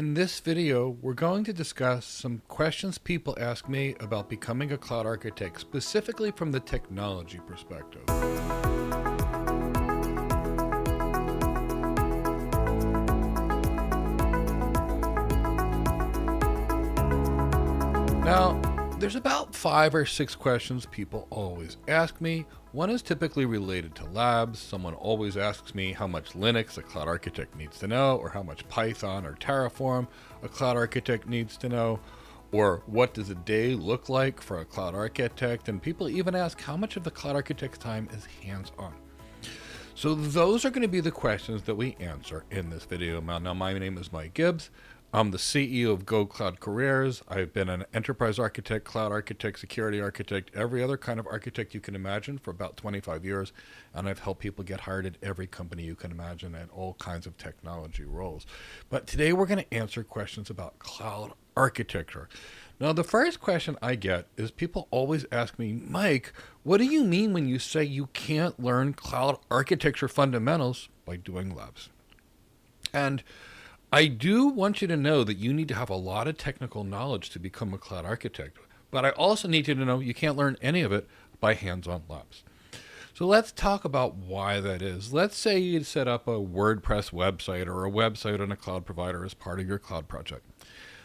In this video, we're going to discuss some questions people ask me about becoming a cloud architect, specifically from the technology perspective. Now, there's about 5 or 6 questions people always ask me. One is typically related to labs. Someone always asks me how much Linux a cloud architect needs to know, or how much Python or Terraform a cloud architect needs to know, or what does a day look like for a cloud architect. And people even ask how much of the cloud architect's time is hands-on. So those are going to be the questions that we answer in this video. Now, my name is Mike Gibbs. I'm the CEO of Go Cloud Careers. I've been an enterprise architect, cloud architect, security architect, every other kind of architect you can imagine for about 25 years. And I've helped people get hired at every company you can imagine at all kinds of technology roles. But today we're going to answer questions about cloud architecture. Now, the first question I get is people always ask me, Mike, what do you mean when you say you can't learn cloud architecture fundamentals by doing labs? And I do want you to know that you need to have a lot of technical knowledge to become a cloud architect, but I also need you to know you can't learn any of it by hands-on labs. So let's talk about why that is. Let's say you set up a WordPress website or a website on a cloud provider as part of your cloud project.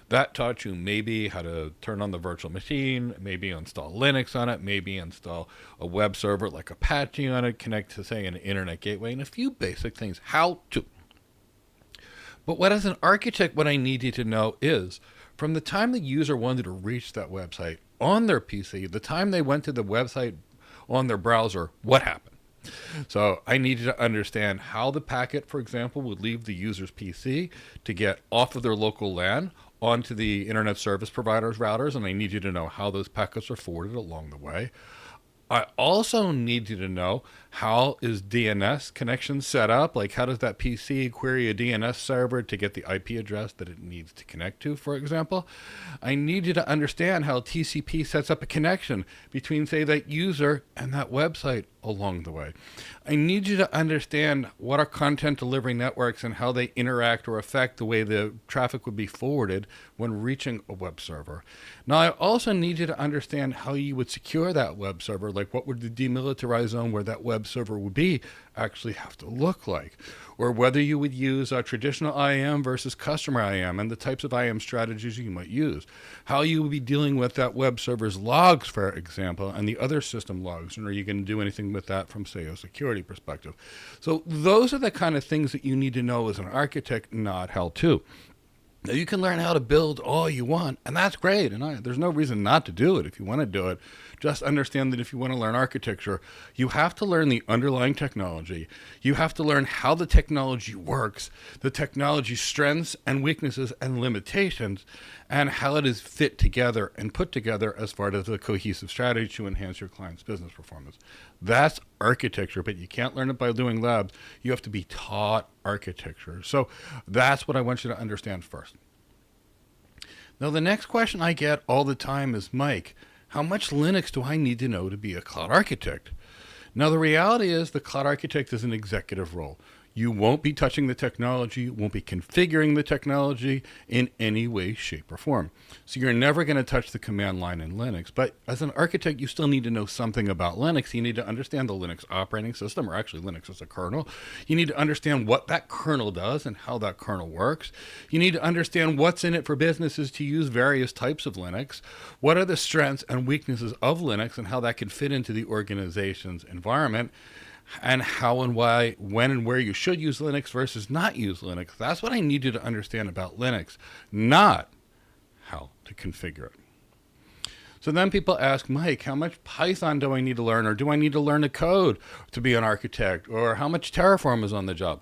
That taught you maybe how to turn on the virtual machine, maybe install Linux on it, maybe install a web server like Apache on it, connect to, say, an internet gateway, and a few basic things, how to. But what as an architect, what I need you to know is from the time the user wanted to reach that website on their PC, the time they went to the website on their browser, what happened? So I need you to understand how the packet, for example, would leave the user's PC to get off of their local LAN onto the internet service provider's routers, and I need you to know how those packets are forwarded along the way. I also need you to know how is DNS connection set up? Like how does that PC query a DNS server to get the IP address that it needs to connect to, for example? I need you to understand how TCP sets up a connection between, say, that user and that website along the way. I need you to understand what are content delivery networks and how they interact or affect the way the traffic would be forwarded when reaching a web server. Now, I also need you to understand how you would secure that web server, like what would the demilitarized zone where that web server would be actually have to look like, or whether you would use a traditional IAM versus customer IAM and the types of IAM strategies you might use, how you would be dealing with that web server's logs, for example, and the other system logs, and are you going to do anything with that from, say, a security perspective. So those are the kind of things that you need to know as an architect, not how to. Now, you can learn how to build all you want, and that's great, and there's no reason not to do it if you want to do it. Just understand that if you want to learn architecture, you have to learn the underlying technology. You have to learn how the technology works, the technology's strengths and weaknesses and limitations, and how it is fit together and put together as part of a cohesive strategy to enhance your client's business performance. That's architecture, but you can't learn it by doing labs. You have to be taught architecture. So that's what I want you to understand first. Now, the next question I get all the time is, Mike, how much Linux do I need to know to be a cloud architect? Now, the reality is the cloud architect is an executive role. You won't be touching the technology, won't be configuring the technology in any way, shape, or form. So you're never going to touch the command line in Linux. But as an architect, you still need to know something about Linux. You need to understand the Linux operating system, or actually Linux as a kernel. You need to understand what that kernel does and how that kernel works. You need to understand what's in it for businesses to use various types of Linux. What are the strengths and weaknesses of Linux and how that can fit into the organization's environment, and how and why, when and where you should use Linux versus not use Linux. That's what I need you to understand about Linux, not how to configure it. So then people ask, Mike, how much Python do I need to learn, or do I need to learn to code to be an architect, or how much Terraform is on the job?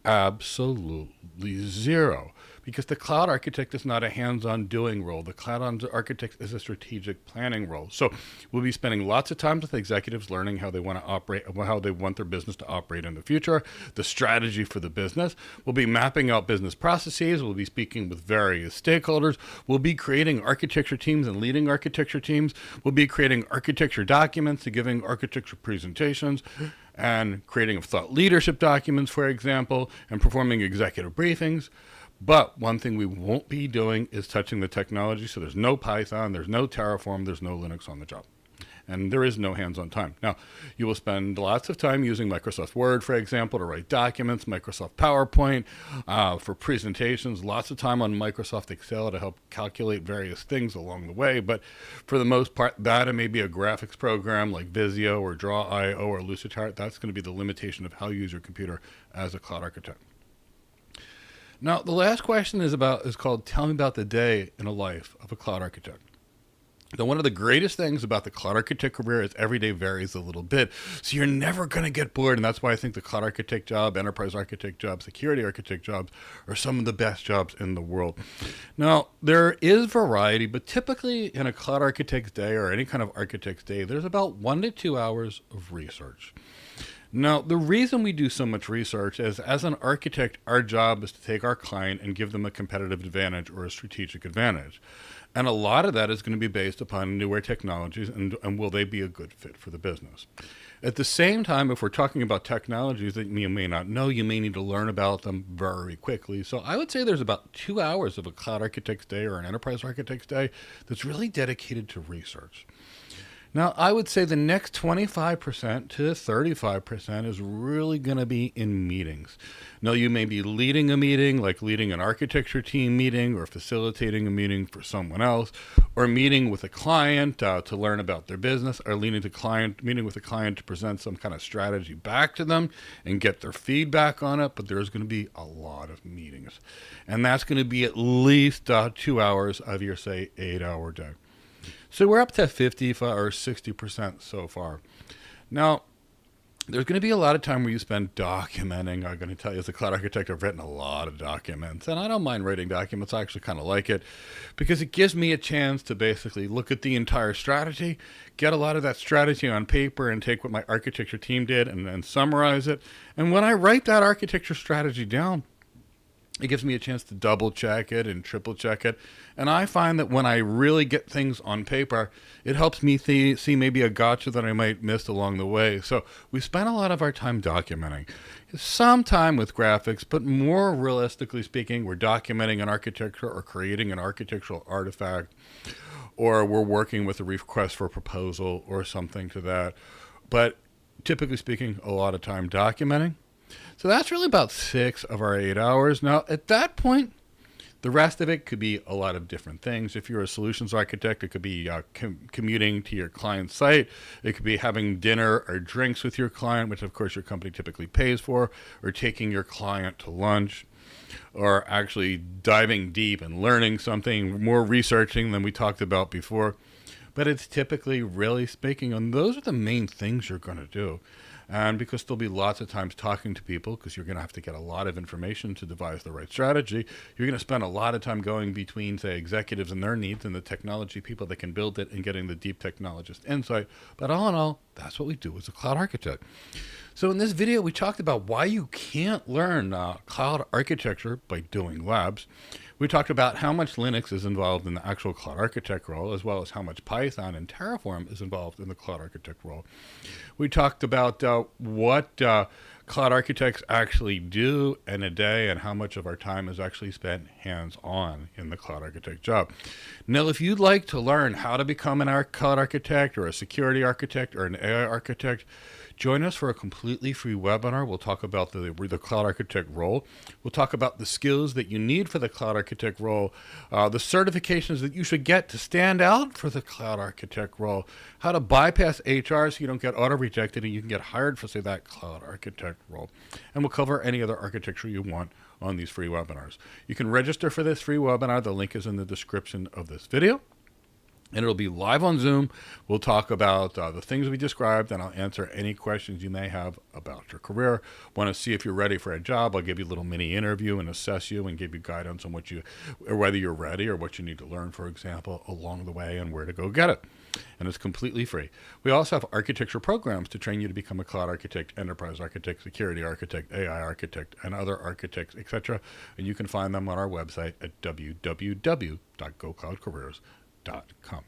Absolutely zero. Because the cloud architect is not a hands-on doing role. The cloud architect is a strategic planning role. So we'll be spending lots of time with executives learning how they want to operate, how they want their business to operate in the future, the strategy for the business. We'll be mapping out business processes. We'll be speaking with various stakeholders. We'll be creating architecture teams and leading architecture teams. We'll be creating architecture documents and giving architecture presentations, and creating of thought leadership documents, for example, and performing executive briefings. But one thing we won't be doing is touching the technology. So there's no Python, there's no Terraform, there's no Linux on the job. And there is no hands-on time. Now, you will spend lots of time using Microsoft Word, for example, to write documents, Microsoft PowerPoint for presentations, lots of time on Microsoft Excel to help calculate various things along the way. But for the most part, that and maybe a graphics program like Visio or Draw.io or Lucidchart, that's going to be the limitation of how you use your computer as a cloud architect. Now, the last question is called Tell Me About the Day in a Life of a Cloud Architect. Now, one of the greatest things about the cloud architect career is every day varies a little bit. So you're never going to get bored. And that's why I think the cloud architect job, enterprise architect job, security architect jobs are some of the best jobs in the world. Now, there is variety, but typically in a cloud architect's day or any kind of architect's day, there's about 1 to 2 hours of research. Now, the reason we do so much research is as an architect, our job is to take our client and give them a competitive advantage or a strategic advantage. And a lot of that is going to be based upon newer technologies and will they be a good fit for the business. At the same time, if we're talking about technologies that you may not know, you may need to learn about them very quickly. So I would say there's about 2 hours of a cloud architect's day or an enterprise architect's day that's really dedicated to research. Now, I would say the next 25% to 35% is really going to be in meetings. Now, you may be leading a meeting, like leading an architecture team meeting or facilitating a meeting for someone else, or meeting with a client to learn about their business, or meeting with a client to present some kind of strategy back to them and get their feedback on it. But there's going to be a lot of meetings. And that's going to be at least 2 hours of your, say, 8-hour day. So we're up to 50 or 60% so far. Now, there's going to be a lot of time where you spend documenting. I'm going to tell you, as a cloud architect, I've written a lot of documents. And I don't mind writing documents. I actually kind of like it because it gives me a chance to basically look at the entire strategy, get a lot of that strategy on paper and take what my architecture team did and summarize it. And when I write that architecture strategy down, it gives me a chance to double check it and triple check it. And I find that when I really get things on paper, it helps me see maybe a gotcha that I might miss along the way. So we spend a lot of our time documenting. Some time with graphics, but more realistically speaking, we're documenting an architecture or creating an architectural artifact, or we're working with a request for a proposal or something to that. But typically speaking, a lot of time documenting. So that's really about 6 of our 8 hours. Now, at that point, the rest of it could be a lot of different things. If you're a solutions architect, it could be commuting to your client's site. It could be having dinner or drinks with your client, which of course your company typically pays for, or taking your client to lunch, or actually diving deep and learning something, more researching than we talked about before. But it's typically, really speaking, and those are the main things you're going to do. And because there'll be lots of times talking to people, because you're going to have to get a lot of information to devise the right strategy, you're going to spend a lot of time going between, say, executives and their needs and the technology people that can build it and getting the deep technologist insight. But all in all, that's what we do as a cloud architect. So in this video, we talked about why you can't learn cloud architecture by doing labs. We talked about how much Linux is involved in the actual cloud architect role, as well as how much Python and Terraform is involved in the cloud architect role. We talked about what cloud architects actually do in a day and how much of our time is actually spent hands-on in the cloud architect job. Now, if you'd like to learn how to become an cloud architect or a security architect or an AI architect, join us for a completely free webinar. We'll talk about the cloud architect role. We'll talk about the skills that you need for the cloud architect role, the certifications that you should get to stand out for the cloud architect role, how to bypass HR so you don't get auto-rejected and you can get hired for, say, that cloud architect role. And we'll cover any other architecture you want on these free webinars. You can register for this free webinar. The link is in the description of this video. And it'll be live on Zoom. We'll talk about the things we described, and I'll answer any questions you may have about your career. Want to see if you're ready for a job? I'll give you a little mini interview and assess you and give you guidance on whether you're ready or what you need to learn, for example, along the way and where to go get it. And it's completely free. We also have architecture programs to train you to become a cloud architect, enterprise architect, security architect, AI architect, and other architects, etc. And you can find them on our website at www.gocloudcareers.com.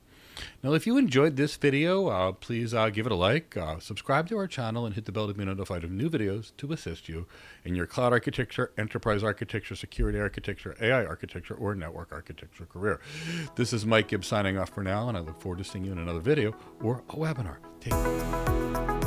Now, if you enjoyed this video, please give it a like, subscribe to our channel, and hit the bell to be notified of new videos to assist you in your cloud architecture, enterprise architecture, security architecture, AI architecture, or network architecture career. This is Mike Gibbs signing off for now, and I look forward to seeing you in another video or a webinar. Take care.